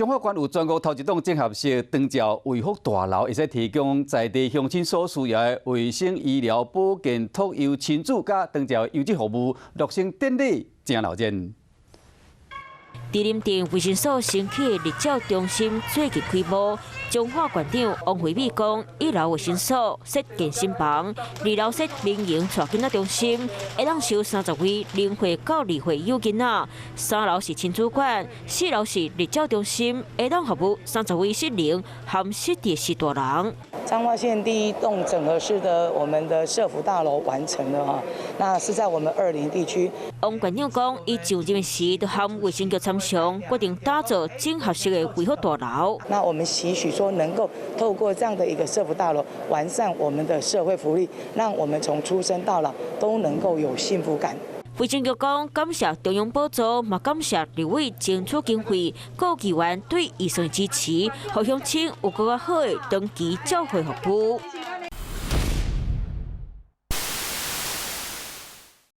中华县有全国头一栋综合式长照卫福大楼，会使提供在地乡亲所需要的卫生、医疗、保健、托幼、亲子加长照优质服务，落成典礼正闹热。 伫林镇卫生所新起的日照中心最近开幕，中华县长王惠美讲，1楼卫生所设健身房，2楼设民营带囡仔中心，会当收30位0岁到2岁幼囡仔；3楼是亲子馆，4楼是日照中心，会当服务30位适龄含失智的大人。 彰化县第一栋整合式的我们的社福大楼完成了哈，那是在我们20地区。王县长讲，伊就任时就和卫生局参详，决定打造综合式的卫福大楼。那我们期许说，能够透过这样的一个社福大楼，完善我们的社会福利，让我们从出生到老都能够有幸福感。 卫生局讲，感谢中央补助，嘛感谢立委争取经费，各议员对预算支持，互乡亲有更加好的长期照护服务。